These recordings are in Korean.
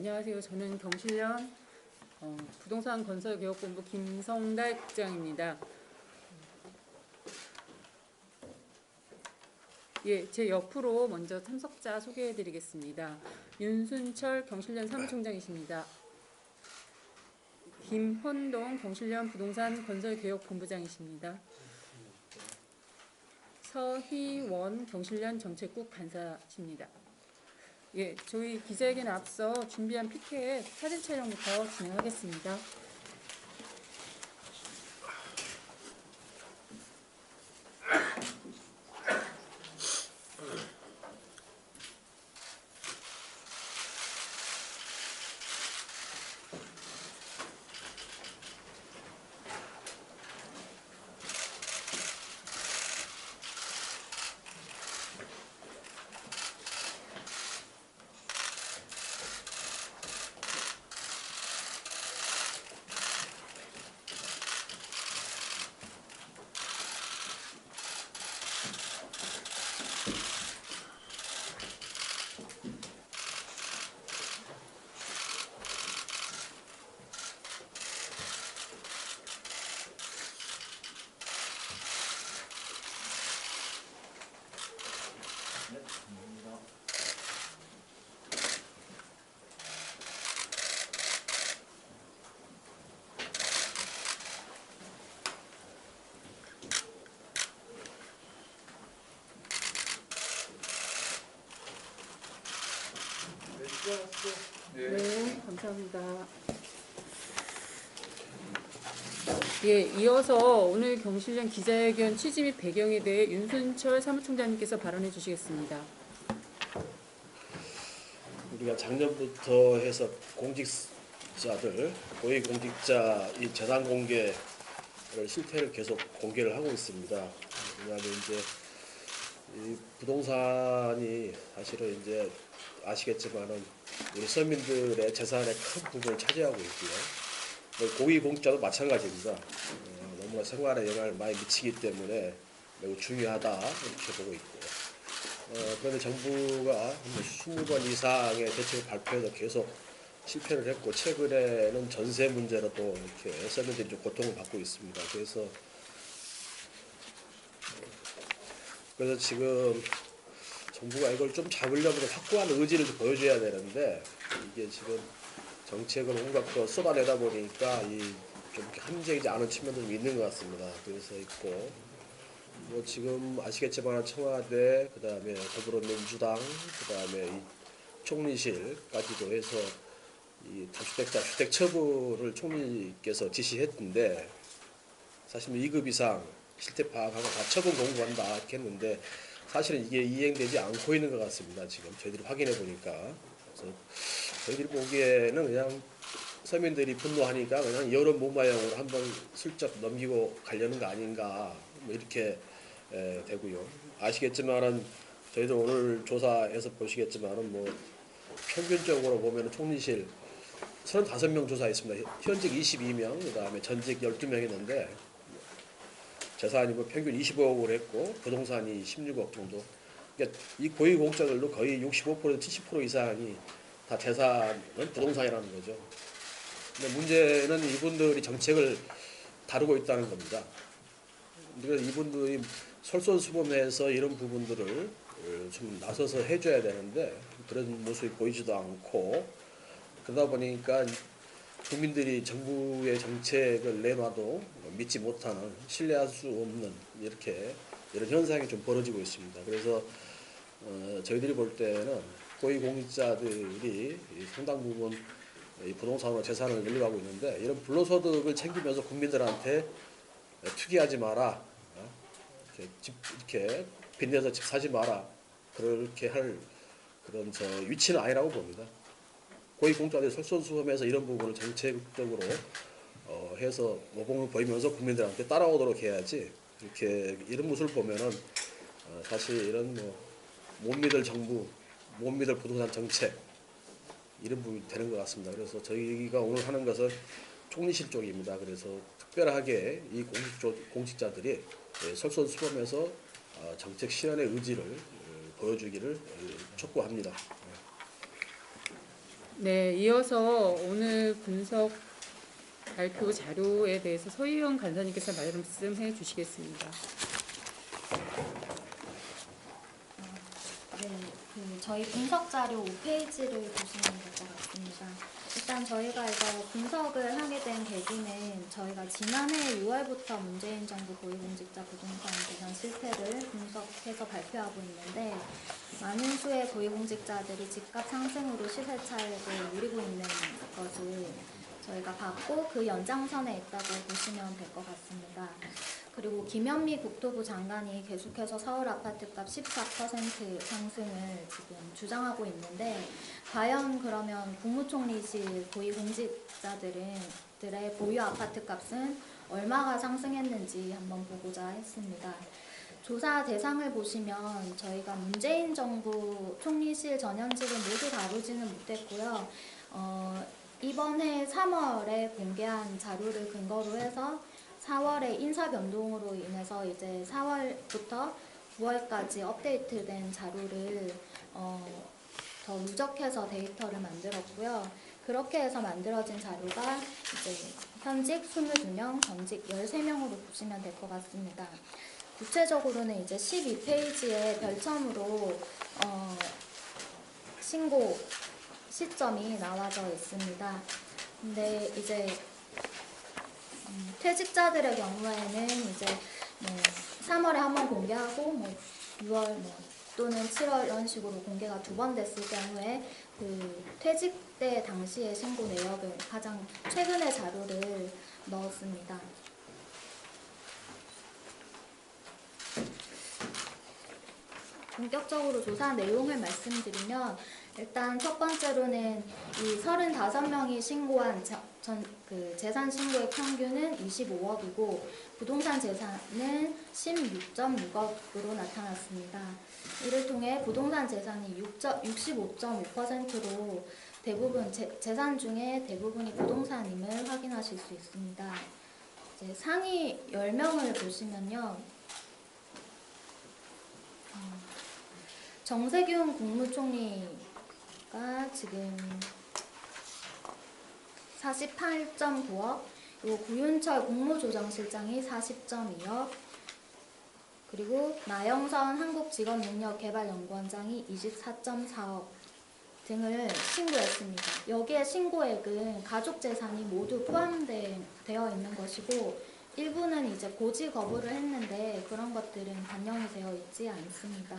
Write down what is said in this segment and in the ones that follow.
안녕하세요. 저는 경실련 부동산 건설개혁본부 김성달 국장입니다. 제 옆으로 먼저 참석자 소개해드리겠습니다. 윤순철 경실련 사무총장이십니다. 김헌동 경실련 부동산 건설개혁본부장이십니다. 서희원 경실련 정책국 간사십니다. 저희 기자회견에 앞서 준비한 PK의 사진 촬영부터 진행하겠습니다. 네, 감사합니다. 이어서 오늘 경실련 기자회견 취지 및 배경에 대해 윤순철 사무총장님께서 발언해 주시겠습니다. 우리가 작년부터 해서 공직자들, 고위공직자 이 재산 공개를 실태를 계속 공개를 하고 있습니다. 왜냐하면 이제 이 부동산이 사실은 이제 아시겠지만은 우리 서민들의 재산의 큰 부분을 차지하고 있고요. 고위공직자도 마찬가지입니다. 너무나 생활에 영향을 많이 미치기 때문에 매우 중요하다 이렇게 보고 있고요. 그런데 정부가 20번 이상의 대책을 발표해서 계속 실패를 했고, 최근에는 전세 문제로 또 이렇게 서민들이 좀 고통을 받고 있습니다. 그래서 지금 정부가 이걸 좀 잡으려면 확고한 의지를 좀 보여줘야 되는데, 이게 지금 정책을 온갖 거 쏟아내다 보니까 좀 합리적이지 않은 측면도 좀 있는 것 같습니다. 그래서 있고, 뭐 지금 아시겠지만 청와대, 그다음에 더불어민주당, 그다음에 이 총리실까지도 해서 이 다주택자 주택 처분을 총리께서 지시했는데, 사실 2급 이상 실태 파악하고 다 처분 공고한다 이렇게 했는데, 사실은 이게 이행되지 않고 있는 것 같습니다. 지금 저희들이 확인해 보니까. 그래서 저희들이 보기에는 그냥 서민들이 분노하니까 그냥 여론 모마용으로 한번 슬쩍 넘기고 가려는 거 아닌가, 뭐 이렇게 되고요. 아시겠지만은 저희들 오늘 조사해서 보시겠지만은 뭐 평균적으로 보면은 총리실 35명 조사했습니다. 현직 22명, 그다음에 전직 12명 했는데 재산이 뭐 평균 25억을 했고 부동산이 16억 정도. 그러니까 이 고위공직자들도 거의 65% 70% 이상이 다 재산은 부동산이라는 거죠. 근데 문제는 이분들이 정책을 다루고 있다는 겁니다. 그래서 이분들이 솔선수범해서 이런 부분들을 좀 나서서 해줘야 되는데 그런 모습이 보이지도 않고, 그러다 보니까 국민들이 정부의 정책을 내놔도 믿지 못하는, 신뢰할 수 없는 이런 현상이 좀 벌어지고 있습니다. 그래서 저희들이 볼 때는 고위공직자들이 상당 부분 이 부동산으로 재산을 늘려가고 있는데, 이런 불로소득을 챙기면서 국민들한테 투기하지 마라, 이렇게 빚내서 집 사지 마라, 그렇게 할 그런 위치는 아니라고 봅니다. 고위공직자들이 솔선수범해서 이런 부분을 정책적으로 해서 모범을 보이면서 국민들한테 따라오도록 해야지, 이렇게 이런 모습을 보면은 사실 이런 못 믿을 정부, 못 믿을 부동산 정책, 이런 부분이 되는 것 같습니다. 그래서 저희가 오늘 하는 것은 총리실 쪽입니다. 그래서 특별하게 이 공직자들이 솔선수범해서 정책 실현의 의지를 보여주기를 촉구합니다. 네, 이어서 오늘 분석 발표 자료에 대해서 서희영 간사님께서 말씀해 주시겠습니다. 네, 저희 분석 자료 5페이지를 보시면 될 것 같습니다. 일단 저희가 이거 분석을 하게 된 계기는 저희가 지난해 6월부터 문재인 정부 고위공직자 부동산 대상 실태를 분석해서 발표하고 있는데 많은 수의 고위공직자들이 집값 상승으로 시세 차익을 누리고 있는 것을 저희가 봤고 그 연장선에 있다고 보시면 될 것 같습니다. 그리고 김현미 국토부 장관이 계속해서 서울 아파트값 14% 상승을 지금 주장하고 있는데 과연 그러면 국무총리실 고위공직자들의 보유 아파트값은 얼마가 상승했는지 한번 보고자 했습니다. 조사 대상을 보시면 저희가 문재인 정부 총리실 전현직을 모두 다루지는 못했고요. 이번 해 3월에 공개한 자료를 근거로 해서 4월에 인사 변동으로 인해서 이제 4월부터 9월까지 업데이트된 자료를 더 누적해서 데이터를 만들었고요. 그렇게 해서 만들어진 자료가 이제 현직 22명, 전직 13명으로 보시면 될 것 같습니다. 구체적으로는 이제 12페이지에 별첨으로 신고 시점이 나와져 있습니다. 근데 이제 퇴직자들의 경우에는 이제 3월에 한번 공개하고 6월 또는 7월 이런 식으로 공개가 2번 됐을 경우에 그 퇴직 때 당시의 신고 내역을 가장 최근의 자료를 넣었습니다. 본격적으로 조사 내용을 말씀드리면 일단 첫 번째로는 이 35명이 신고한 재산 신고의 평균은 25억이고 부동산 재산은 16.6억으로 나타났습니다. 이를 통해 부동산 재산이 65.5%로 대부분 재산 중에 대부분이 부동산임을 확인하실 수 있습니다. 이제 상위 10명을 보시면요. 정세균 국무총리가 지금 48.9억, 그리고 구윤철 국무조정실장이 40.2억, 그리고 나영선 한국직업능력개발연구원장이 24.4억 등을 신고했습니다. 여기에 신고액은 가족재산이 모두 포함되어 있는 것이고 일부는 이제 고지 거부를 했는데 그런 것들은 반영이 되어 있지 않습니다.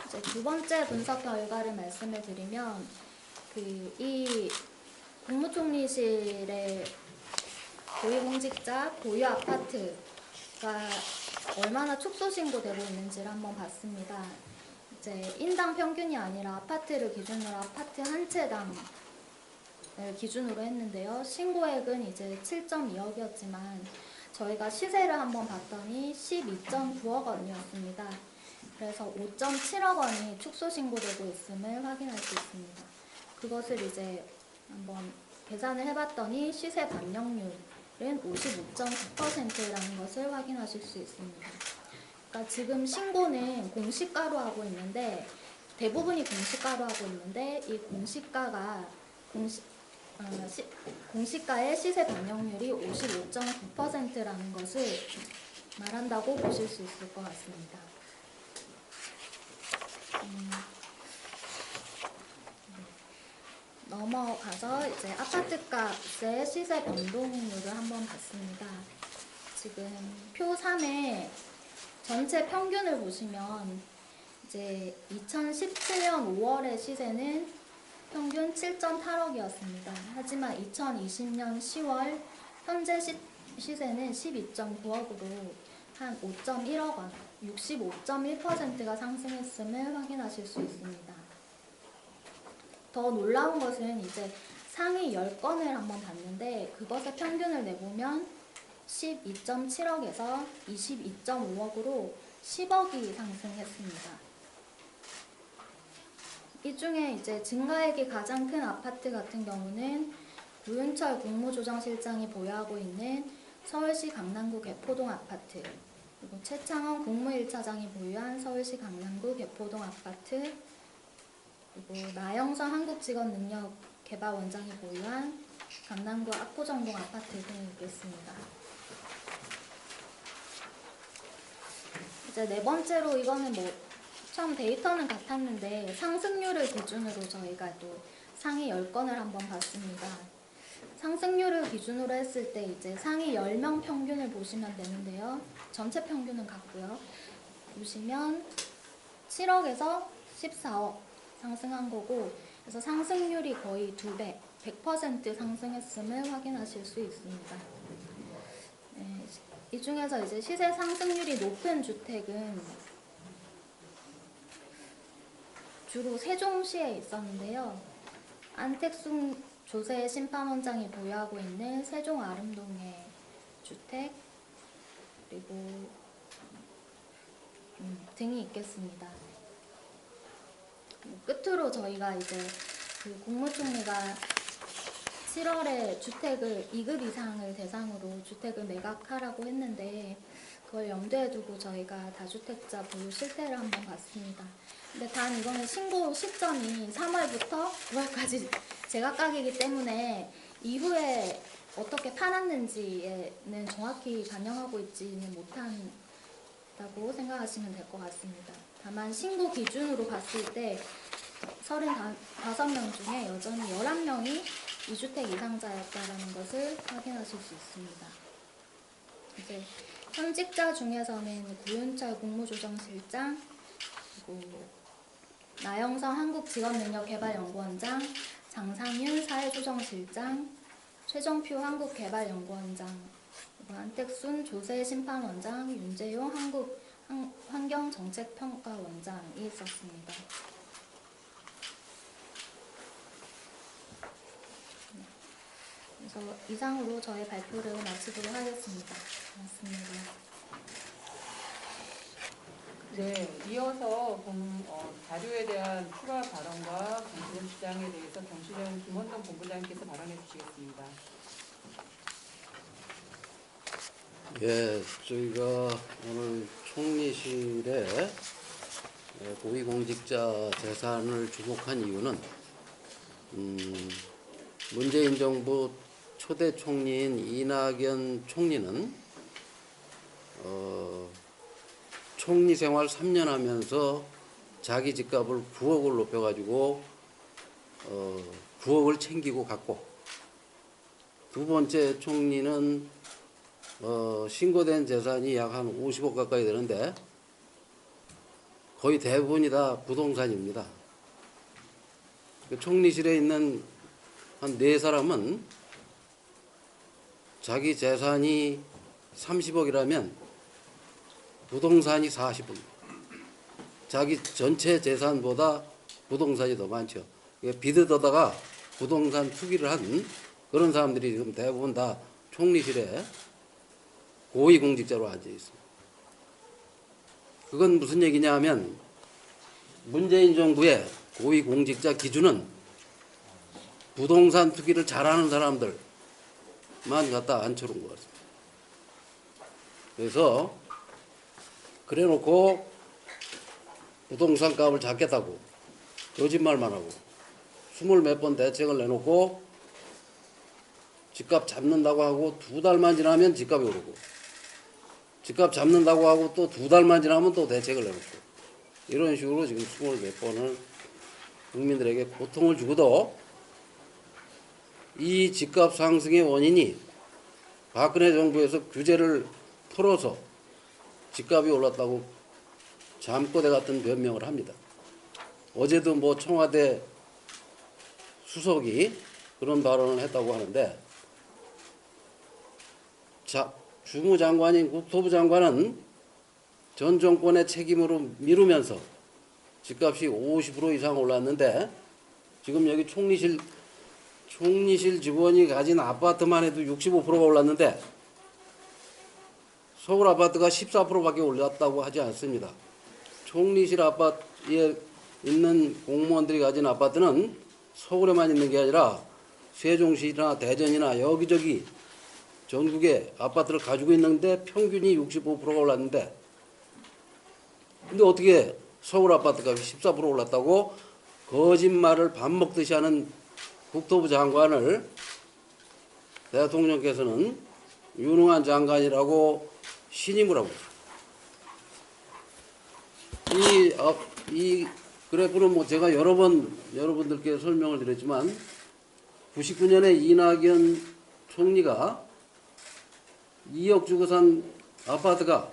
이제 두 번째 분석 결과를 말씀을 드리면 이 국무총리실의 고위공직자 보유 아파트가 얼마나 축소 신고되고 있는지를 한번 봤습니다. 이제 인당 평균이 아니라 아파트를 기준으로 아파트 한 채당을 기준으로 했는데요. 신고액은 이제 7.2억이었지만 저희가 시세를 한번 봤더니 12.9억 원이었습니다. 그래서 5.7억 원이 축소 신고되고 있음을 확인할 수 있습니다. 그것을 이제 한번 계산을 해봤더니 시세 반영률은 55.9%라는 것을 확인하실 수 있습니다. 그러니까 지금 신고는 공시가로 하고 있는데 대부분이 공시가로 하고 있는데 이 공시가가 공시가의 시세 반영률이 55.9%라는 것을 말한다고 보실 수 있을 것 같습니다. 넘어가서 이제 아파트값의 시세 변동률을 한번 봤습니다. 지금 표 3에 전체 평균을 보시면 이제 2017년 5월의 시세는 평균 7.8억이었습니다. 하지만 2020년 10월 현재 시세는 12.9억으로 한 5.1억 원, 65.1%가 상승했음을 확인하실 수 있습니다. 더 놀라운 것은 이제 상위 10건을 한번 봤는데 그것의 평균을 내보면 12.7억에서 22.5억으로 10억이 상승했습니다. 이 중에 이제 증가액이 가장 큰 아파트 같은 경우는 구윤철 국무조정실장이 보유하고 있는 서울시 강남구 개포동 아파트, 그리고 최창원 국무 1차장이 보유한 서울시 강남구 개포동 아파트, 그리고 나영선 한국직업능력개발원장이 보유한 강남구 압구정동 아파트 등이 있겠습니다. 이제 네 번째로 이거는 뭐 처음 데이터는 같았는데 상승률을 기준으로 저희가 또 상위 10건을 한번 봤습니다. 상승률을 기준으로 했을 때 이제 상위 10명 평균을 보시면 되는데요. 전체 평균은 같고요. 보시면 7억에서 14억 상승한 거고, 그래서 상승률이 거의 2배, 100% 상승했음을 확인하실 수 있습니다. 네, 이 중에서 이제 시세 상승률이 높은 주택은 주로 세종시에 있었는데요. 안택순 조세 심판원장이 보유하고 있는 세종 아름동의 주택, 그리고 등이 있겠습니다. 끝으로 저희가 이제 그 국무총리가 7월에 주택을 2급 이상을 대상으로 주택을 매각하라고 했는데, 그걸 염두에 두고 저희가 다주택자 보유 실태를 한번 봤습니다. 근데 단 이거는 신고 시점이 3월부터 9월까지 제각각이기 때문에 이후에 어떻게 팔았는지에는 정확히 반영하고 있지는 못한다고 생각하시면 될 것 같습니다. 다만 신고 기준으로 봤을 때 35명 중에 여전히 11명이 2주택 이상자였다는 것을 확인하실 수 있습니다. 이제 현직자 중에서는 구윤철 국무조정실장, 그리고 나영선 한국직업능력개발연구원장, 장상윤 사회조정실장, 최정표 한국개발연구원장, 안택순 조세심판원장, 윤재용 환경정책평가원장이 있었습니다. 그래서 이상으로 저의 발표를 마치도록 하겠습니다. 고맙습니다. 네, 이어서 자료에 대한 추가 발언과 공시련 시장에 대해서 경실련 김원동 본부장님께서 발언해 주시겠습니다. 예, 저희가 오늘 총리실에 고위공직자 재산을 주목한 이유는 문재인 정부 초대 총리인 이낙연 총리는 총리 생활 3년 하면서 자기 집값을 9억을 높여가지고 9억을 챙기고 갔고, 두 번째 총리는 신고된 재산이 약 한 50억 가까이 되는데 거의 대부분이 다 부동산입니다. 총리실에 있는 한 4사람은 자기 재산이 30억이라면 부동산이 40억, 자기 전체 재산보다 부동산이 더 많죠. 비드더다가 부동산 투기를 한 그런 사람들이 지금 대부분 다 총리실에 고위공직자로 앉아 있습니다. 그건 무슨 얘기냐 하면 문재인 정부의 고위공직자 기준은 부동산 투기를 잘하는 사람들만 갖다 앉혀놓은 것 같습니다. 그래서 그래놓고 부동산 값을 잡겠다고 거짓말만 하고 20몇 번 대책을 내놓고 집값 잡는다고 하고 2달만 지나면 집값이 오르고, 집값 잡는다고 하고 또 2달만 지나면 또 대책을 내놓고, 이런 식으로 지금 20몇 번을 국민들에게 고통을 주고도 이 집값 상승의 원인이 박근혜 정부에서 규제를 풀어서 집값이 올랐다고 잠꼬대 같은 변명을 합니다. 어제도 뭐 청와대 수석이 그런 발언을 했다고 하는데, 자, 주무장관인 국토부 장관은 전 정권의 책임으로 미루면서 집값이 50% 이상 올랐는데, 지금 여기 총리실 직원이 가진 아파트만 해도 65%가 올랐는데 서울 아파트가 14%밖에 올랐다고 하지 않습니다. 총리실 아파트에 있는 공무원들이 가진 아파트는 서울에만 있는 게 아니라 세종시나 대전이나 여기저기 전국에 아파트를 가지고 있는데 평균이 65%가 올랐는데, 근데 어떻게 서울 아파트가 14% 올랐다고 거짓말을 밥 먹듯이 하는 국토부 장관을 대통령께서는 유능한 장관이라고 신임을 하고 있습니다. 이 그래프는 뭐 제가 여러 번 여러분들께 설명을 드렸지만 99년에 이낙연 총리가 2억 주고 산 아파트가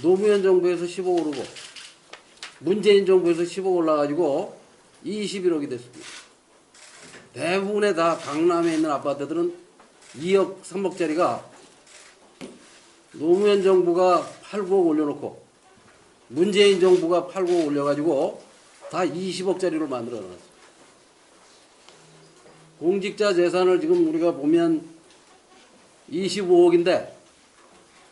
노무현 정부에서 10억 오르고 문재인 정부에서 10억 올라가지고 21억이 됐습니다. 대부분의 다 강남에 있는 아파트들은 2억, 3억짜리가 노무현 정부가 8, 9억 올려놓고 문재인 정부가 8, 9억 올려가지고 다 20억짜리로 만들어놨어요. 공직자 재산을 지금 우리가 보면 25억인데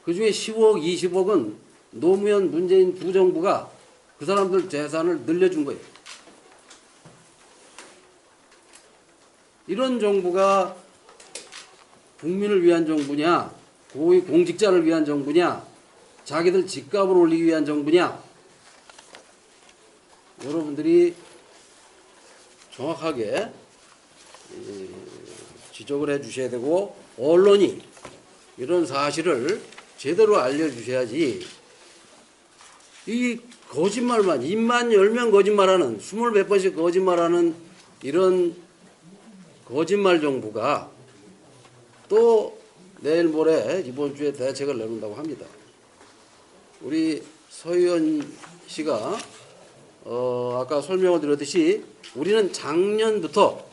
그중에 15억, 20억은 노무현, 문재인 두 정부가 그 사람들 재산을 늘려준 거예요. 이런 정부가 국민을 위한 정부냐, 고위 공직자를 위한 정부냐, 자기들 집값을 올리기 위한 정부냐, 여러분들이 정확하게 지적을 해 주셔야 되고 언론이 이런 사실을 제대로 알려주셔야지 이 거짓말만 입만 열면 거짓말하는 20몇 번씩 거짓말하는 이런 거짓말 정부가 또 내일 모레 이번 주에 대책을 내놓는다고 합니다. 우리 서 의원 씨가 아까 설명을 드렸듯이 우리는 작년부터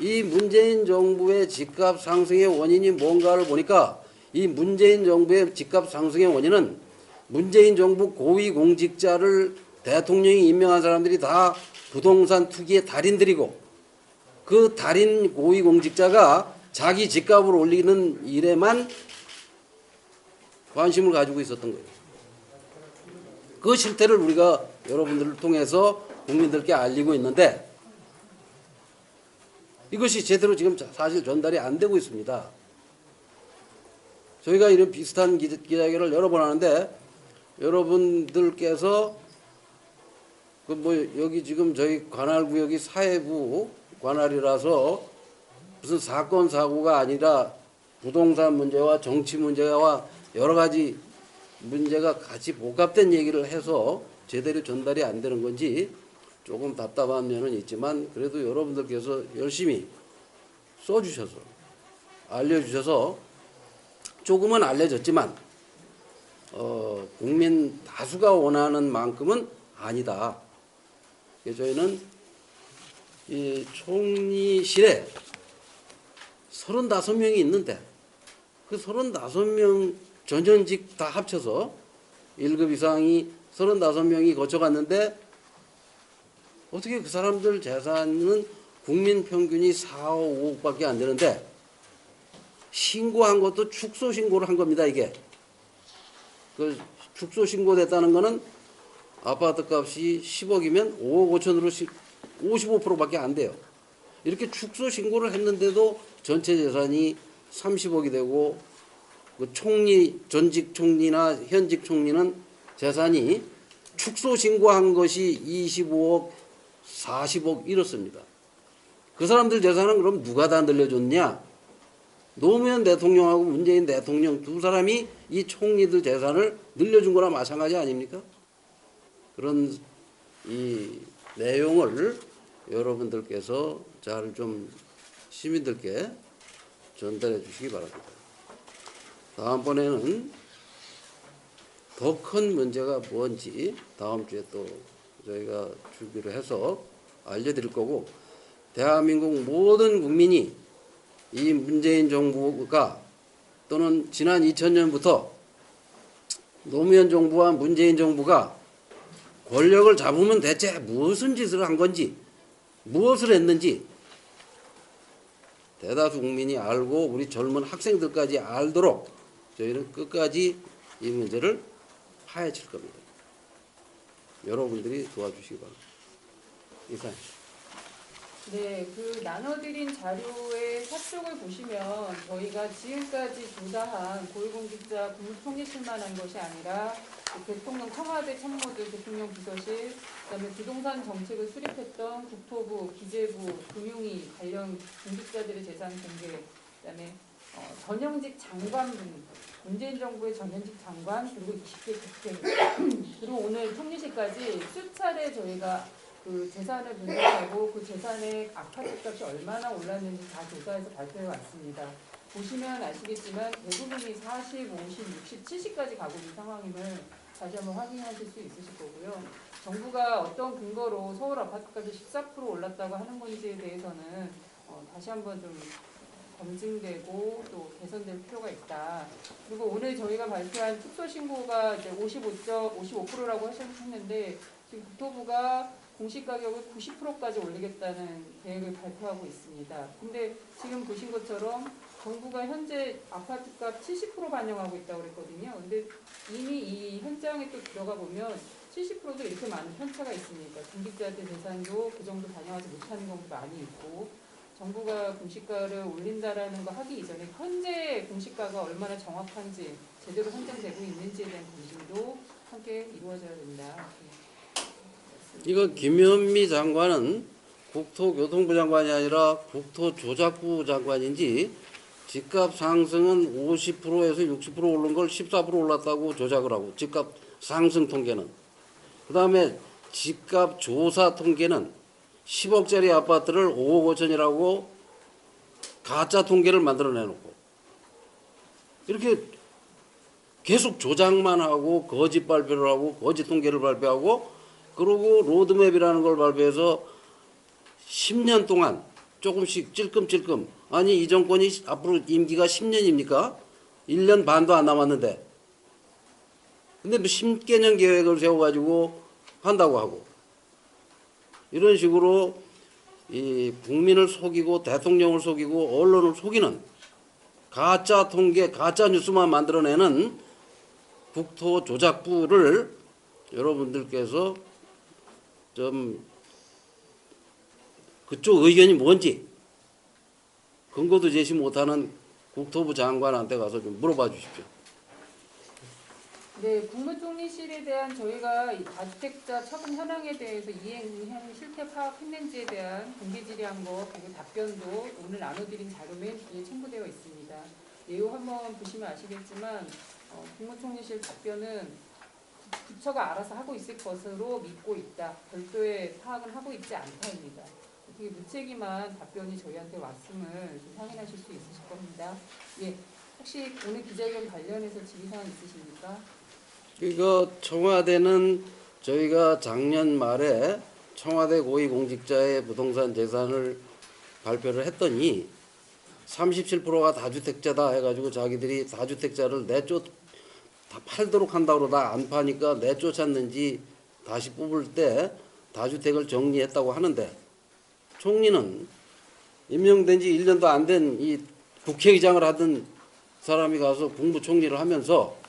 이 문재인 정부의 집값 상승의 원인이 뭔가를 보니까 이 문재인 정부의 집값 상승의 원인은 문재인 정부 고위공직자를 대통령이 임명한 사람들이 다 부동산 투기의 달인들이고 그 달인 고위공직자가 자기 집값을 올리는 일에만 관심을 가지고 있었던 거예요. 그 실태를 우리가 여러분들을 통해서 국민들께 알리고 있는데 이것이 제대로 지금 사실 전달이 안 되고 있습니다. 저희가 이런 비슷한 기자회견을 여러 번 하는데 여러분들께서 그 뭐 여기 지금 저희 관할구역이 사회부 관할이라서 무슨 사건 사고가 아니라 부동산 문제와 정치 문제와 여러 가지 문제가 같이 복합된 얘기를 해서 제대로 전달이 안 되는 건지 조금 답답한 면은 있지만 그래도 여러분들께서 열심히 써주셔서 알려주셔서 조금은 알려졌지만 국민 다수가 원하는 만큼은 아니다. 저희는 이 총리실에 35명이 있는데 그 35명 전현직 다 합쳐서 1급 이상이 35명이 거쳐갔는데 어떻게 그 사람들 재산은 국민 평균이 4, 5억밖에 안 되는데 신고한 것도 축소 신고를 한 겁니다. 이게 그 축소 신고됐다는 거는 아파트 값이 10억이면 5억 5천으로 55%밖에 안 돼요. 이렇게 축소 신고를 했는데도 전체 재산이 30억이 되고 그 총리, 전직 총리나 현직 총리는 재산이 축소 신고한 것이 25억, 40억 이렇습니다. 그 사람들 재산은 그럼 누가 다 늘려줬냐? 노무현 대통령하고 문재인 대통령 두 사람이 이 총리들 재산을 늘려준 거나 마찬가지 아닙니까? 그런 이 내용을 여러분들께서 잘 좀 시민들께 전달해 주시기 바랍니다. 다음번에는 더 큰 문제가 뭔지 다음 주에 또 저희가 준비를 해서 알려드릴 거고 대한민국 모든 국민이 이 문재인 정부가 또는 지난 2000년부터 노무현 정부와 문재인 정부가 권력을 잡으면 대체 무슨 짓을 한 건지 무엇을 했는지 대다수 국민이 알고 우리 젊은 학생들까지 알도록 저희는 끝까지 이 문제를 파헤칠 겁니다. 여러분들이 도와주시기 바랍니다. 이상입니다. 네, 그 나눠드린 자료의 사쪽을 보시면 저희가 지금까지 조사한 고위공직자 국무총리실만 한 것이 아니라 대통령 청와대 참모들, 대통령 비서실, 그다음에 부동산 정책을 수립했던 국토부, 기재부, 금융위 관련 공직자들의 재산 공개, 그다음에 전형직 장관분, 문재인 정부의 전현직 장관, 그리고 20대 국회, 그리고 오늘 총리실까지 수차례 저희가 그 재산을 분석하고 그 재산의 아파트값이 얼마나 올랐는지 다 조사해서 발표해 왔습니다. 보시면 아시겠지만 대부분이 40, 50, 60, 70까지 가고 있는 상황임을 다시 한번 확인하실 수 있으실 거고요. 정부가 어떤 근거로 서울 아파트값이 14% 올랐다고 하는 건지에 대해서는 다시 한번 좀 검증되고 또 개선될 필요가 있다. 그리고 오늘 저희가 발표한 특소신고가 이제 55%라고 하셨는데 지금 국토부가 공시가격을 90%까지 올리겠다는 계획을 발표하고 있습니다. 근데 지금 보신 것처럼 정부가 현재 아파트값 70% 반영하고 있다고 그랬거든요. 근데 이미 이 현장에 또 들어가 보면 70%도 이렇게 많은 편차가 있습니까? 공직자들 재산도 그 정도 반영하지 못하는 경우도 많이 있고 정부가 공시가를 올린다라는 거 하기 이전에 현재 공시가가 얼마나 정확한지 제대로 산정되고 있는지에 대한 검증도 함께 이루어져야 된다. 이거 김현미 장관은 국토교통부 장관이 아니라 국토조작부 장관인지 집값 상승은 50%에서 60% 오른 걸 14% 올랐다고 조작을 하고 집값 상승 통계는 그 다음에 집값 조사 통계는 10억짜리 아파트를 5억 5천이라고 가짜 통계를 만들어내놓고 이렇게 계속 조작만 하고 거짓 발표를 하고 거짓 통계를 발표하고 그리고 로드맵이라는 걸 발표해서 10년 동안 조금씩 찔끔찔끔 아니 이 정권이 앞으로 임기가 10년입니까? 1년 반도 안 남았는데 근데 뭐 10개년 계획을 세워가지고 한다고 하고 이런 식으로 이 국민을 속이고 대통령을 속이고 언론을 속이는 가짜 통계, 가짜 뉴스만 만들어내는 국토조작부를 여러분들께서 좀 그쪽 의견이 뭔지 근거도 제시 못하는 국토부 장관한테 가서 좀 물어봐 주십시오. 네, 국무총리실에 대한 저희가 이 다주택자 처분 현황에 대해서 이행 실태 파악했는지에 대한 공개 질의한 거 그리고 답변도 오늘 나눠드린 자료면 뒤에 첨부되어 있습니다. 내용 한번 보시면 아시겠지만 국무총리실 답변은 부처가 알아서 하고 있을 것으로 믿고 있다. 별도의 파악은 하고 있지 않다입니다. 되게 무책임한 답변이 저희한테 왔음을 좀 확인하실 수 있으실 겁니다. 예, 혹시 오늘 기자회견 관련해서 질의사항 있으십니까? 이거 청와대는 저희가 작년 말에 청와대 고위공직자의 부동산 재산을 발표를 했더니 37%가 다주택자다 해가지고 자기들이 다주택자를 다 팔도록 한다고 그러다 안 파니까 내쫓았는지 다시 뽑을 때 다주택을 정리했다고 하는데 총리는 임명된 지 1년도 안 된 이 국회의장을 하던 사람이 가서 국무총리를 하면서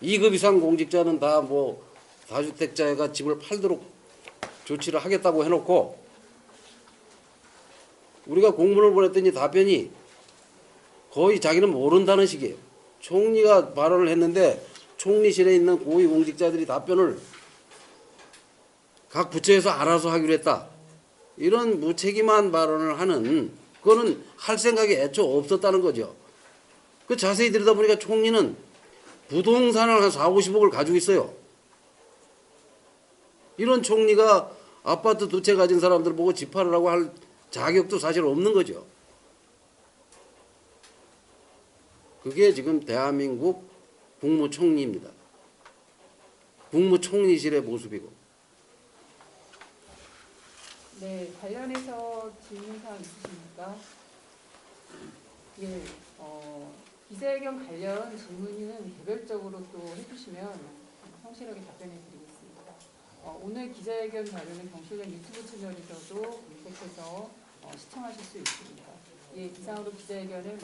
2급 이상 공직자는 다 뭐 다주택자가 집을 팔도록 조치를 하겠다고 해놓고 우리가 공문을 보냈더니 답변이 거의 자기는 모른다는 식이에요. 총리가 발언을 했는데 총리실에 있는 고위공직자들이 답변을 각 부처에서 알아서 하기로 했다. 이런 무책임한 발언을 하는 그거는 할 생각이 애초 없었다는 거죠. 그 자세히 들여다보니까 총리는 부동산을 한 4, 50억을 가지고 있어요. 이런 총리가 아파트 2채 가진 사람들 보고 집 팔으라고 할 자격도 사실 없는 거죠. 그게 지금 대한민국 국무총리입니다. 국무총리실의 모습이고. 네, 관련해서 질문사항 있으십니까? 예, 기자회견 관련 질문은 개별적으로 또 해주시면 성실하게 답변해 드리겠습니다. 오늘 기자회견 자료는 경실련 유튜브 채널에서도 검색해서 시청하실 수 있습니다. 예, 이상으로 기자회견을